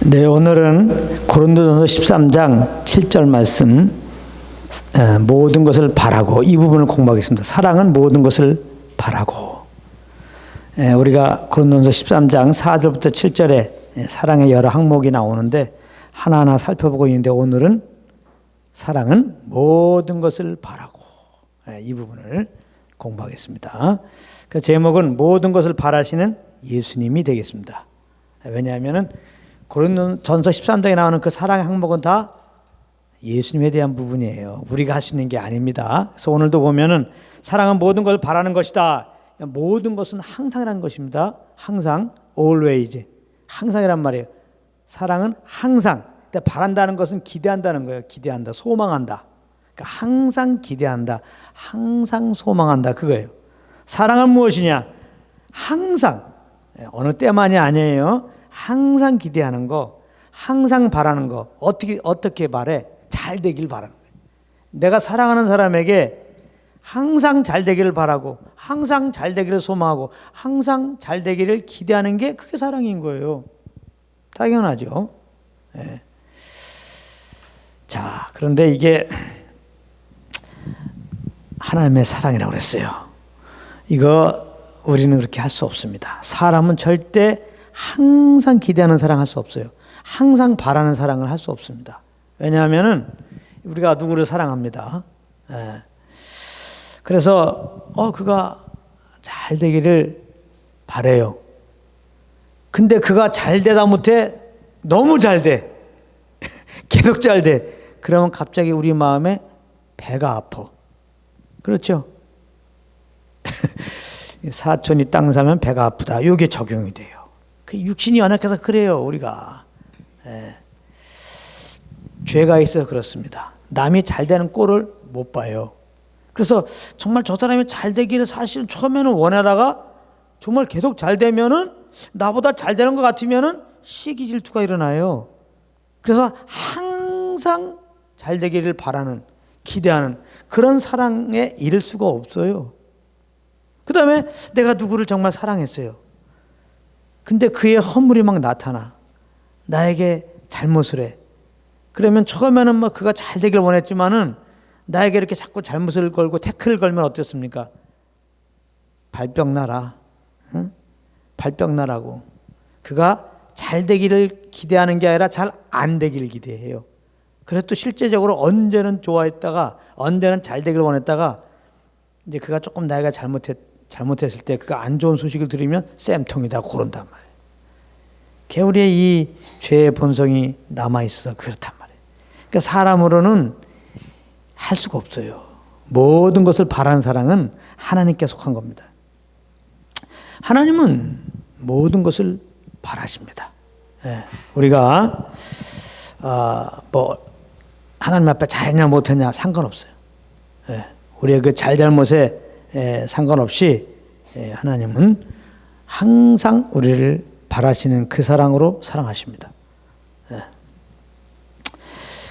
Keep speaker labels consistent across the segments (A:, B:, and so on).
A: 네, 오늘은 고린도전서 13장 7절 말씀, 모든 것을 바라고, 이 부분을 공부하겠습니다. 사랑은 모든 것을 바라고. 우리가 고린도전서 13장 4절부터 7절에 사랑의 여러 항목이 나오는데 하나하나 살펴보고 있는데, 오늘은 사랑은 모든 것을 바라고, 이 부분을 공부하겠습니다. 그 제목은 모든 것을 바라시는 예수님이 되겠습니다. 왜냐하면 고린도전서 13장에 나오는 그 사랑의 항목은 다 예수님에 대한 부분이에요. 우리가 할 수 있는 게 아닙니다. 그래서 오늘도 보면은 사랑은 모든 걸 바라는 것이다. 모든 것은 항상이라는 것입니다. 항상, always. 항상이란 말이에요. 사랑은 항상. 근데 바란다는 것은 기대한다는 거예요. 기대한다, 소망한다. 그러니까 항상 기대한다, 항상 소망한다, 그거예요. 사랑은 무엇이냐? 항상, 어느 때만이 아니에요. 항상 기대하는 거, 항상 바라는 거. 어떻게 바래? 잘 되길 바라는 거예요. 내가 사랑하는 사람에게 항상 잘 되기를 바라고, 항상 잘 되기를 소망하고, 항상 잘 되기를 기대하는 게 그게 사랑인 거예요. 당연하죠. 네. 자, 그런데 이게 하나님의 사랑이라고 그랬어요. 이거 우리는 그렇게 할 수 없습니다. 사람은 절대 항상 기대하는 사랑 할 수 없어요. 항상 바라는 사랑을 할 수 없습니다. 왜냐하면은 우리가 누구를 사랑합니다. 그래서 그가 잘 되기를 바래요. 근데 그가 잘 되다 못해 너무 잘 돼. 계속 잘 돼. 그러면 갑자기 우리 마음에 배가 아파. 그렇죠? 사촌이 땅 사면 배가 아프다. 이게 적용이 돼요. 그 육신이 연약해서 그래요, 우리가. 죄가 있어서 그렇습니다. 남이 잘 되는 꼴을 못 봐요. 그래서 정말 저 사람이 잘 되기를 사실 처음에는 원하다가 정말 계속 잘 되면은, 나보다 잘 되는 것 같으면은 시기 질투가 일어나요. 그래서 항상 잘 되기를 바라는, 기대하는 그런 사랑에 이를 수가 없어요. 그 다음에 내가 누구를 정말 사랑했어요. 근데 그의 허물이 막 나타나. 나에게 잘못을 해. 그러면 처음에는 뭐 그가 잘 되길 원했지만은 나에게 이렇게 자꾸 잘못을 걸고 태클을 걸면 어떻습니까? 발병 나라. 응? 발병 나라고. 그가 잘 되기를 기대하는 게 아니라 잘 안 되기를 기대해요. 그래서 또 실제적으로 언제는 좋아했다가 언제는 잘 되기를 원했다가 이제 그가 조금 나이가 잘못했을 때 그가 안 좋은 소식을 들으면 쌤통이다 그런단 말이에요. 우리의 이 죄의 본성이 남아있어서 그렇단 말이에요. 그러니까 사람으로는 할 수가 없어요. 모든 것을 바라는 사랑은 하나님께 속한 겁니다. 하나님은 모든 것을 바라십니다. 우리가 하나님 앞에 잘했냐 못했냐 상관없어요. 우리의 그 잘잘못에 상관없이 하나님은 항상 우리를 바라시는 그 사랑으로 사랑하십니다.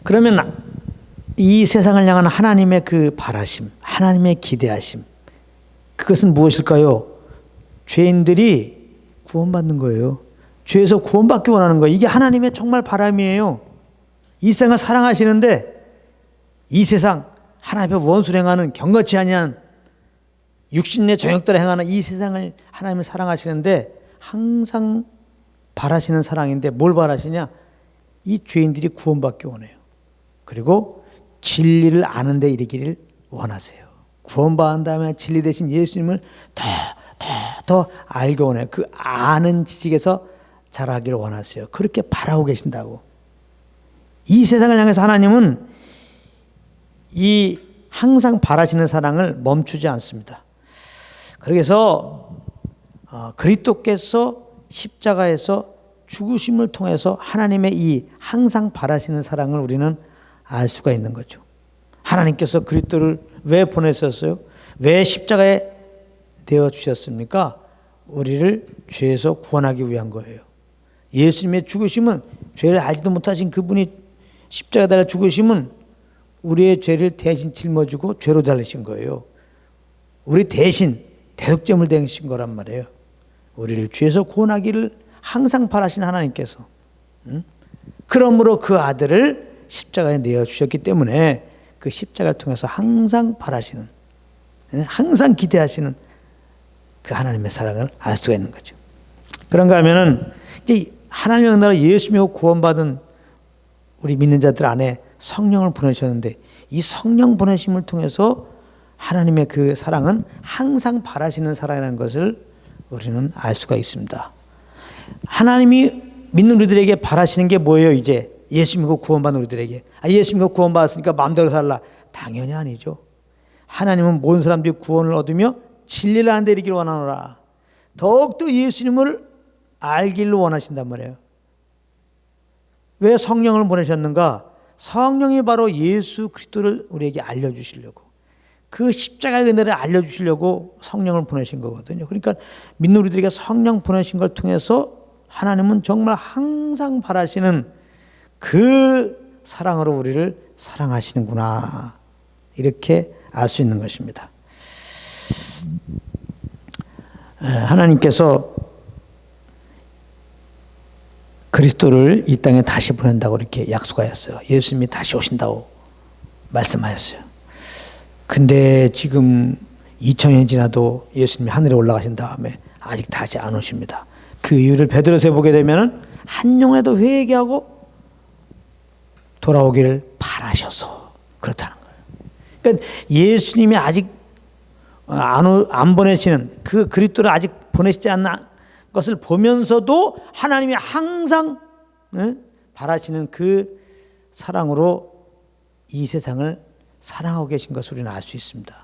A: 그러면 이 세상을 향한 하나님의 그 바라심, 하나님의 기대하심, 그것은 무엇일까요? 죄인들이 구원받는 거예요. 죄에서 구원받기 원하는 거예요. 이게 하나님의 정말 바람이에요. 이 세상을 사랑하시는데 이 세상 하나님 앞에 원수를 행하는, 경건치 아니한 육신의 정욕대로 행하는 이 세상을 하나님을 사랑하시는데 항상 바라시는 사랑인데 뭘 바라시냐? 이 죄인들이 구원받기 원해요. 그리고 진리를 아는 데 이르기를 원하세요. 구원받은 다음에 진리 대신 예수님을 더 알게 원해요. 그 아는 지식에서 자라기를 원하세요. 그렇게 바라고 계신다고. 이 세상을 향해서 하나님은 이 항상 바라시는 사랑을 멈추지 않습니다. 그래서 그리스도께서 십자가에서 죽으심을 통해서 하나님의 이 항상 바라시는 사랑을 우리는 알 수가 있는 거죠. 하나님께서 그리스도를 왜 보내셨어요? 왜 십자가에 내어주셨습니까? 우리를 죄에서 구원하기 위한 거예요. 예수님의 죽으심은, 죄를 알지도 못하신 그분이 십자가에 달려 죽으심은 우리의 죄를 대신 짊어지고 죄로 달리신 거예요. 우리 대신 대속죄물 되신 거란 말이에요. 우리를 죄에서 구원하기를 항상 바라신 하나님께서 그러므로 그 아들을 십자가에 내어주셨기 때문에 그 십자가를 통해서 항상 바라시는, 항상 기대하시는 그 하나님의 사랑을 알 수가 있는 거죠. 그런가 하면은 이제 하나님의 은혜로 예수 믿고 구원받은 우리 믿는 자들 안에 성령을 보내셨는데, 이 성령 보내심을 통해서 하나님의 그 사랑은 항상 바라시는 사랑이라는 것을 우리는 알 수가 있습니다. 하나님이 믿는 우리들에게 바라시는 게 뭐예요? 이제 예수 믿고 구원받은 우리들에게, 예수 믿고 구원받았으니까 마음대로 살라, 당연히 아니죠. 하나님은 모든 사람들이 구원을 얻으며 진리를 아는 데 이르기를 원하노라. 더욱더 예수님을 알기를 원하신단 말이에요. 왜 성령을 보내셨는가? 성령이 바로 예수 그리스도를 우리에게 알려주시려고, 그 십자가의 은혜를 알려주시려고 성령을 보내신 거거든요. 그러니까 믿는 우리들에게 성령 보내신 걸 통해서 하나님은 정말 항상 바라시는 그 사랑으로 우리를 사랑하시는구나, 이렇게 알 수 있는 것입니다. 하나님께서 그리스도를 이 땅에 다시 보낸다고 이렇게 약속하였어요. 예수님이 다시 오신다고 말씀하셨어요. 근데 지금 2000년이 지나도 예수님이 하늘에 올라가신 다음에 아직 다시 안 오십니다. 그 이유를 베드로서에 보게 되면은 한 영혼에도 회개하고 돌아오기를 바라셔서 그렇다는 거예요. 그러니까 예수님이 아직 안 보내시는, 그 그리스도를 아직 보내시지 않는 것을 보면서도 하나님이 항상 바라시는 그 사랑으로 이 세상을 사랑하고 계신 것을 우리는 알 수 있습니다.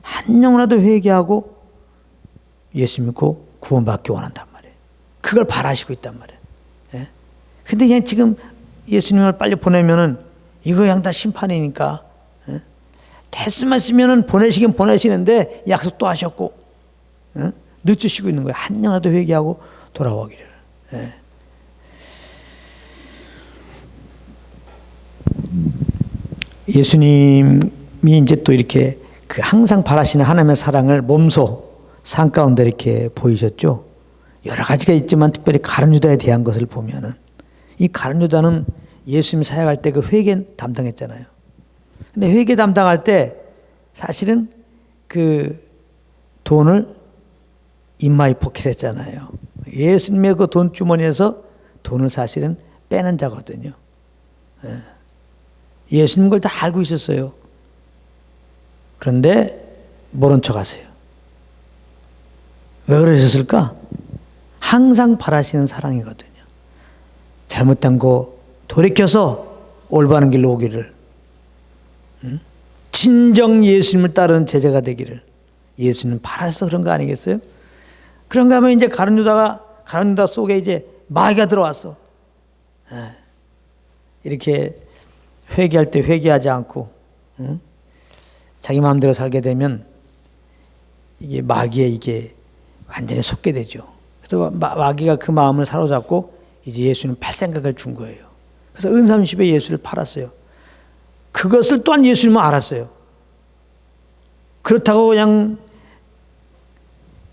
A: 한 영혼이라도 회개하고 예수 믿고 구원받기 원한단 말이에요. 그걸 바라시고 있단 말이에요. 근데 그냥 지금 예수님을 빨리 보내면은 이거 그냥 다 심판이니까, 대수만 쓰면은 보내시긴 보내시는데 약속도 하셨고, 늦추시고 있는 거예요. 한 영혼이라도 회개하고 돌아오기를. 예수님이 이제 또 이렇게 그 항상 바라시는 하나님의 사랑을 몸소 산 가운데 이렇게 보이셨죠. 여러 가지가 있지만 특별히 가룟 유다에 대한 것을 보면은, 이 가룟 유다는 예수님 사역할 때 그 회계 담당했잖아요. 근데 회계 담당할 때 사실은 그 돈을 인마이 포켓했잖아요. 예수님의 그 돈 주머니에서 돈을 사실은 빼는 자거든요. 예수님 걸 다 알고 있었어요. 그런데 모른 척 하세요. 왜 그러셨을까? 항상 바라시는 사랑이거든요. 잘못된 거 돌이켜서 올바른 길로 오기를, 진정 예수님을 따르는 제자가 되기를 예수님 바라서 그런 거 아니겠어요? 그런가 하면 이제 가룟 유다 속에 이제 마귀가 들어왔어. 이렇게 회개할 때 회개하지 않고, 자기 마음대로 살게 되면 이게 마귀에 이게 완전히 속게 되죠. 그래서 마귀가 그 마음을 사로잡고 이제 예수님 팔 생각을 준 거예요. 그래서 은삼십에 예수를 팔았어요. 그것을 또한 예수님은 알았어요. 그렇다고 그냥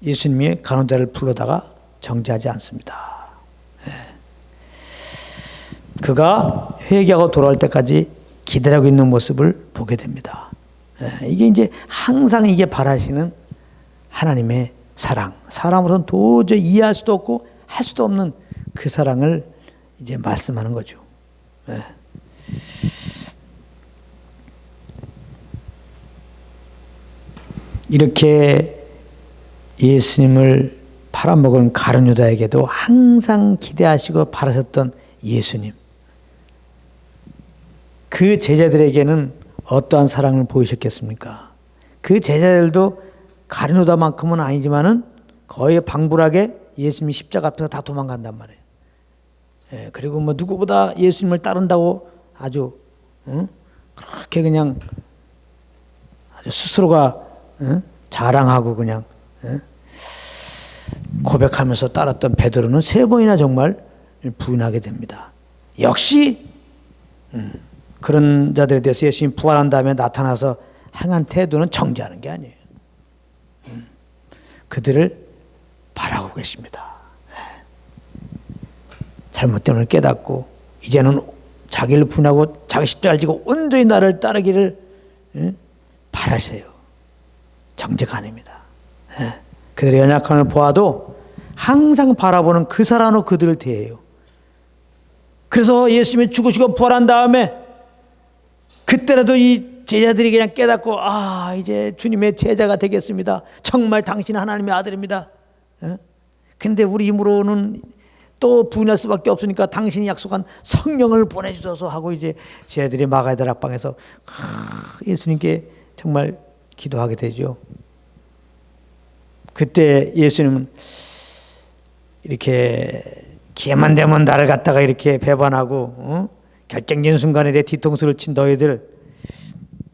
A: 예수님이 가룟 유다를 불러다가 정죄하지 않습니다. 그가 회개하고 돌아올 때까지 기다리고 있는 모습을 보게 됩니다. 이게 이제 항상 이게 바라시는 하나님의 사랑, 사람으로는 도저히 이해할 수도 없고 할 수도 없는 그 사랑을 이제 말씀하는 거죠. 이렇게 예수님을 팔아먹은 가룟 유다에게도 항상 기대하시고 바라셨던 예수님, 그 제자들에게는 어떠한 사랑을 보이셨겠습니까? 그 제자들도 가룟 유다만큼은 아니지만은 거의 방불하게 예수님이 십자가 앞에서 다 도망간단 말이에요. 그리고 뭐 누구보다 예수님을 따른다고 아주 그렇게 그냥 아주 스스로가 자랑하고 그냥 고백하면서 따랐던 베드로는 3번이나 정말 부인하게 됩니다. 역시 그런 자들에 대해서 예수님이 부활한 다음에 나타나서 행한 태도는 정죄하는 게 아니에요. 그들을 바라고 계십니다. 잘못됨을 깨닫고 이제는 자기를 분하고 자기 십자가를 지고 온전히 나를 따르기를 바라세요. 정죄가 아닙니다. 그들의 연약함을 보아도 항상 바라보는 그 사랑으로 그들을 대해요. 그래서 예수님이 죽으시고 부활한 다음에 그때라도 이 제자들이 그냥 깨닫고 이제 주님의 제자가 되겠습니다. 정말 당신은 하나님의 아들입니다. 근데 우리 힘으로는 또 부인할 수밖에 없으니까 당신이 약속한 성령을 보내주셔서 하고 이제 제자들이 마가의 다락방에서 예수님께 정말 기도하게 되죠. 그때 예수님은 이렇게 기회만 되면 나를 갖다가 이렇게 배반하고 결정적인 순간에 내 뒤통수를 친 너희들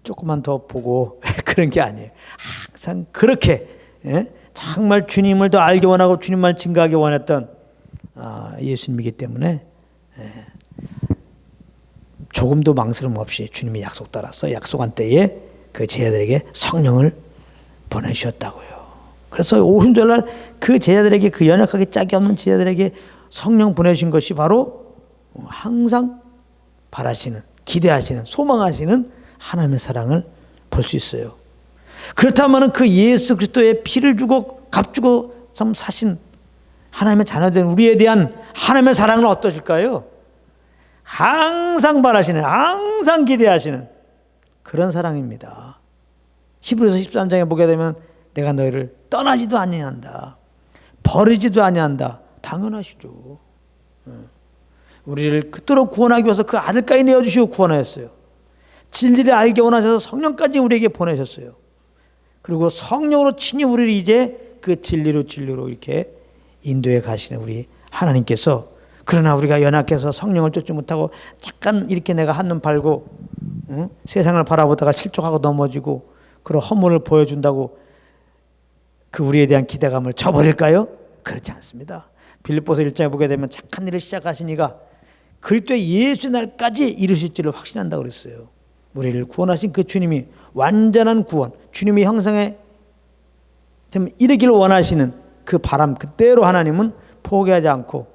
A: 조금만 더 보고 그런 게 아니에요. 항상 그렇게 정말 주님을 더 알기 원하고 주님만 증거하기 원했던 예수님이기 때문에 조금도 망설임 없이 주님의 약속 따라서 약속한 때에 그 제자들에게 성령을 보내주셨다고요. 그래서 오순절날 그 제자들에게, 그 연약하게 짝이 없는 제자들에게 성령 보내신 것이 바로 항상 바라시는, 기대하시는, 소망하시는 하나님의 사랑을 볼 수 있어요. 그렇다면 그 예수 그리스도의 피를 주고 값주고 사신 하나님의 자녀된 우리에 대한 하나님의 사랑은 어떠실까요? 항상 바라시는, 항상 기대하시는 그런 사랑입니다. 히브리서 13장에 보게 되면 내가 너희를 떠나지도 아니한다, 버리지도 아니한다. 당연하시죠. 우리를 그토록 구원하기 위해서 그 아들까지 내어주시고 구원하셨어요. 진리를 알게 원하셔서 성령까지 우리에게 보내셨어요. 그리고 성령으로 친히 우리를 이제 그 진리로 이렇게 인도해 가시는 우리 하나님께서, 그러나 우리가 연약해서 성령을 쫓지 못하고 잠깐 이렇게 내가 한눈 팔고 세상을 바라보다가 실족하고 넘어지고 그런 허물을 보여준다고 그 우리에 대한 기대감을 저버릴까요? 그렇지 않습니다. 빌립보서 1장에 보게 되면 착한 일을 시작하시니가 그리스도의 예수 날까지 이루실 줄을 확신한다고 그랬어요. 우리를 구원하신 그 주님이 완전한 구원, 주님의 형상에 좀 이르기를 원하시는 그 바람 그대로 하나님은 포기하지 않고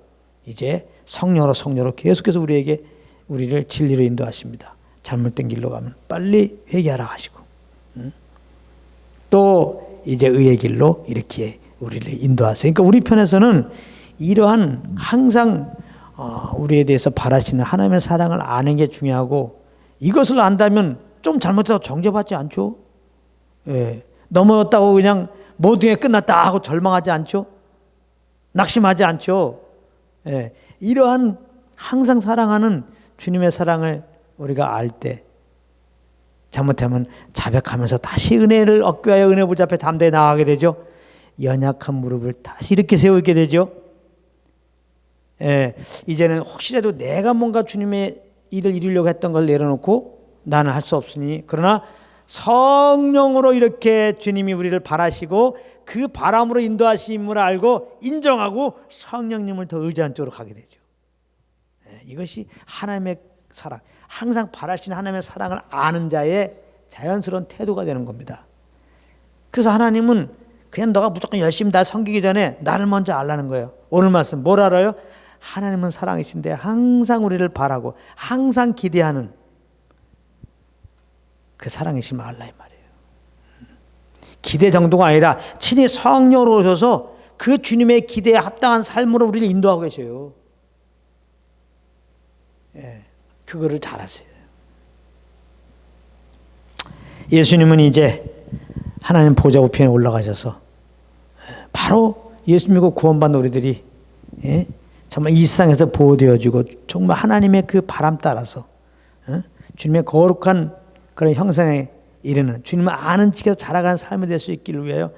A: 이제 성령으로 계속해서 우리를 진리로 인도하십니다. 잘못된 길로 가면 빨리 회개하라 하시고 또 이제 의의 길로 이렇게 우리를 인도하세요. 그러니까 우리 편에서는 이러한 항상 우리에 대해서 바라시는 하나님의 사랑을 아는 게 중요하고, 이것을 안다면 좀 잘못해서 정죄받지 않죠. 넘어졌다고 그냥 모든 게 끝났다 하고 절망하지 않죠. 낙심하지 않죠. 이러한 항상 사랑하는 주님의 사랑을 우리가 알 때 잘못하면 자백하면서 다시 은혜를 얻기 위하여 은혜 보좌 앞에 담대히 나아가게 되죠. 연약한 무릎을 다시 이렇게 세우게 되죠. 이제는 혹시라도 내가 뭔가 주님의 일을 이루려고 했던 걸 내려놓고 나는 할 수 없으니, 그러나 성령으로 이렇게 주님이 우리를 바라시고 그 바람으로 인도하심을 알고 인정하고 성령님을 더 의지한 쪽으로 가게 되죠. 이것이 하나님의 사랑, 항상 바라시는 하나님의 사랑을 아는 자의 자연스러운 태도가 되는 겁니다. 그래서 하나님은 그냥 너가 무조건 열심히 나 섬기기 전에 나를 먼저 알라는 거예요. 오늘 말씀 뭘 알아요? 하나님은 사랑이신데 항상 우리를 바라고 항상 기대하는 그 사랑이심을 알라 이 말이에요. 기대 정도가 아니라 친히 성령으로 오셔서 그 주님의 기대에 합당한 삶으로 우리를 인도하고 계셔요. 그거를 잘 아세요. 예수님은 이제 하나님 보좌 우편에 올라가셔서 바로 예수 믿고 구원받는 우리들이 정말 이 세상에서 보호되어지고 정말 하나님의 그 바람 따라서 주님의 거룩한 그런 형상에 이르는, 주님을 아는 지켜서 자라가는 삶이 될 수 있기를 위하여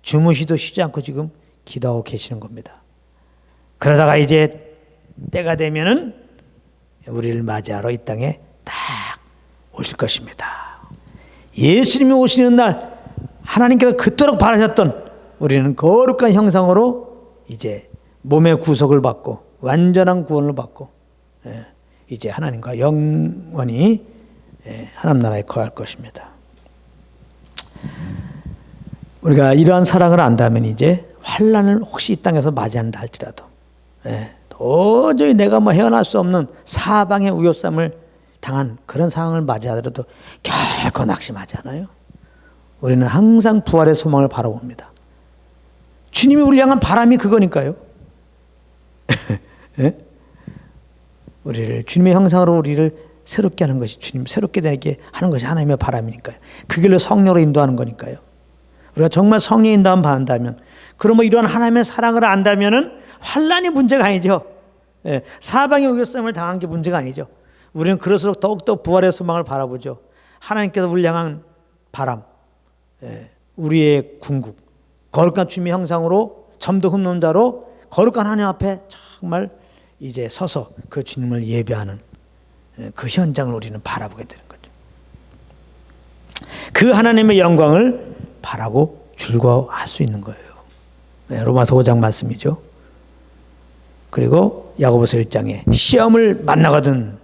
A: 주무시도 쉬지 않고 지금 기도하고 계시는 겁니다. 그러다가 이제 때가 되면은 우리를 맞이하러 이 땅에 딱 오실 것입니다. 예수님이 오시는 날 하나님께서 그토록 바라셨던 우리는 거룩한 형상으로 이제 몸의 구속을 받고 완전한 구원을 받고 이제 하나님과 영원히 하나님 나라에 거할 것입니다. 우리가 이러한 사랑을 안다면 이제 환난을 혹시 이 땅에서 맞이한다 할지라도 도저히 내가 뭐 헤어날 수 없는 사방의 우요쌈을 당한 그런 상황을 맞이하더라도 결코 낙심하지 않아요. 우리는 항상 부활의 소망을 바라봅니다. 주님이 우리를 향한 바람이 그거니까요. 예? 우리를 주님의 형상으로 우리를 새롭게 하는 것이, 주님 새롭게 되게 하는 것이 하나님의 바람이니까요. 그 길로 성령으로 인도하는 거니까요. 우리가 정말 성령 인도함 받는다면, 그러면 이러한 하나님의 사랑을 안다면은 환난이 문제가 아니죠. 예, 사방의 우겨쌈을 당한 게 문제가 아니죠. 우리는 그럴수록 더욱더 부활의 소망을 바라보죠. 하나님께서 우리를 향한 바람, 예, 우리의 궁극, 거룩한 주님의 형상으로 점도 흠없는 자로 거룩한 하나님 앞에 정말 이제 서서 그 주님을 예배하는 그 현장을 우리는 바라보게 되는 거죠. 그 하나님의 영광을 바라고 즐거워할 수 있는 거예요. 네, 로마서 5장 말씀이죠. 그리고 야고보서 1장에 시험을 만나거든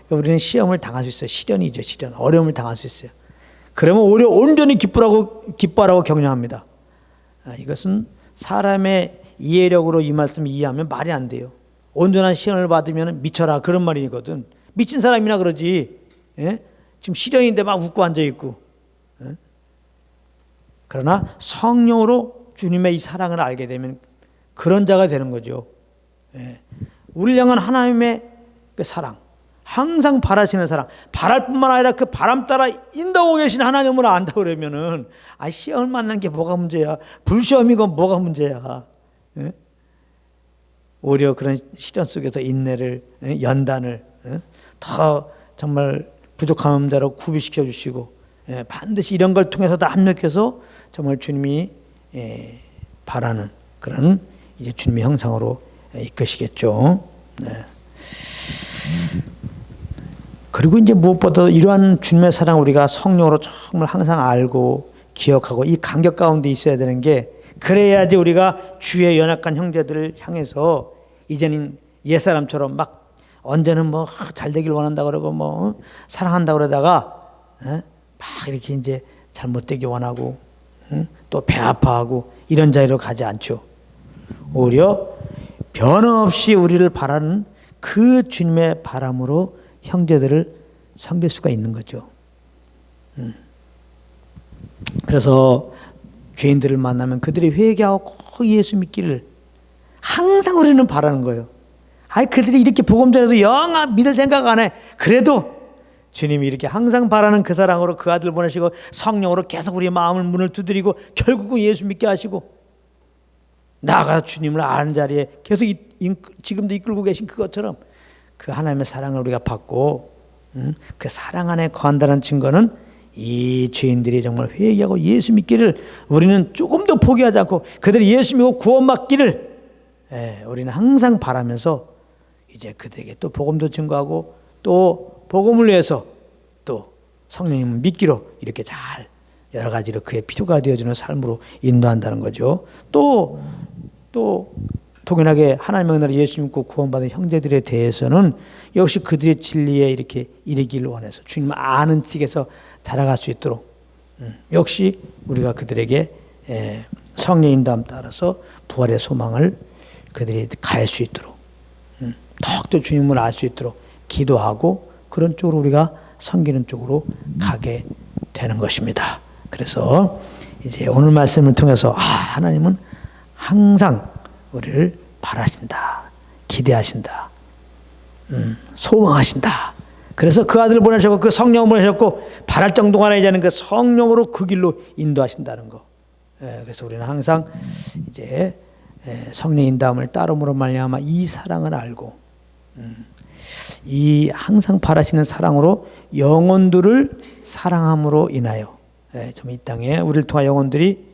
A: 우리는 시험을 당할 수 있어요. 시련이죠. 시련. 어려움을 당할 수 있어요. 그러면 오히려 온전히 기뻐하라고 격려합니다. 이것은 사람의 이해력으로 이 말씀을 이해하면 말이 안 돼요. 온전한 시험을 받으면 미쳐라, 그런 말이거든. 미친 사람이나 그러지. 예? 지금 시련인데 막 웃고 앉아있고. 예? 그러나 성령으로 주님의 이 사랑을 알게 되면 그런 자가 되는 거죠. 예. 우리를 향한 하나님의 그 사랑, 항상 바라시는 사랑, 바랄 뿐만 아니라 그 바람 따라 인도하고 계신 하나님을 안다 그러면은 시험을 만나는 게 뭐가 문제야? 불시험이건 뭐가 문제야? 예? 오히려 그런 시련 속에서 인내를, 연단을 더 정말 부족한 자로 구비시켜 주시고, 반드시 이런 걸 통해서 다 합력해서 정말 주님이 바라는 그런 이제 주님의 형상으로 이끄시겠죠. 네. 그리고 이제 무엇보다 이러한 주님의 사랑 우리가 성령으로 정말 항상 알고 기억하고 이 간격 가운데 있어야 되는 게, 그래야지 우리가 주의 연약한 형제들을 향해서 이제는 옛사람처럼 막 언제는 뭐 잘 되길 원한다 그러고 뭐 사랑한다 그러다가 막 이렇게 이제 잘못되기 원하고 또 배 아파하고 이런 자리로 가지 않죠. 오히려 변함없이 우리를 바라는 그 주님의 바람으로 형제들을 섬길 수가 있는 거죠. 그래서 죄인들을 만나면 그들이 회개하고 꼭 예수 믿기를 항상 우리는 바라는 거예요. 그들이 이렇게 복음 전해도 영 믿을 생각 안 해. 그래도 주님이 이렇게 항상 바라는 그 사랑으로 그 아들 보내시고 성령으로 계속 우리의 마음을 문을 두드리고 결국은 예수 믿게 하시고 나아가 주님을 아는 자리에 계속 지금도 이끌고 계신 그것처럼 그 하나님의 사랑을 우리가 받고 그 사랑 안에 거한다는 증거는 이 죄인들이 정말 회개하고 예수 믿기를 우리는 조금도 포기하지 않고 그들이 예수 믿고 구원받기를 우리는 항상 바라면서 이제 그들에게 또 복음도 증거하고 또 복음을 위해서 또 성령님을 믿기로 이렇게 잘 여러 가지로 그의 필요가 되어주는 삶으로 인도한다는 거죠. 또 동일하게 하나님의 은혜로 예수 믿고 구원받은 형제들에 대해서는 역시 그들의 진리에 이렇게 이르기를 원해서 주님을 아는 측에서 자라갈 수 있도록 역시 우리가 그들에게 성령 인도함 따라서 부활의 소망을 그들이 갈 수 있도록 더욱더 주님을 알 수 있도록 기도하고 그런 쪽으로 우리가 섬기는 쪽으로 가게 되는 것입니다. 그래서 이제 오늘 말씀을 통해서 하나님은 항상 우리를 바라신다, 기대하신다, 소망하신다. 그래서 그 아들을 보내셨고 그 성령을 보내셨고 바랄 정도가 아니라 이제는 그 성령으로 그 길로 인도하신다는 거. 그래서 우리는 항상 이제 성령 인도함을 따름으로 말미암아 이 사랑을 알고 이 항상 바라시는 사랑으로 영혼들을 사랑함으로 인하여 좀 이 땅에 우리를 통한 영혼들이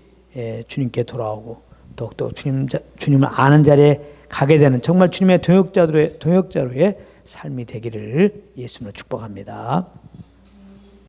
A: 주님께 돌아오고 더욱더 주님을 아는 자리에 가게 되는 정말 주님의 동역자로의 삶이 되기를 예수님으로 축복합니다.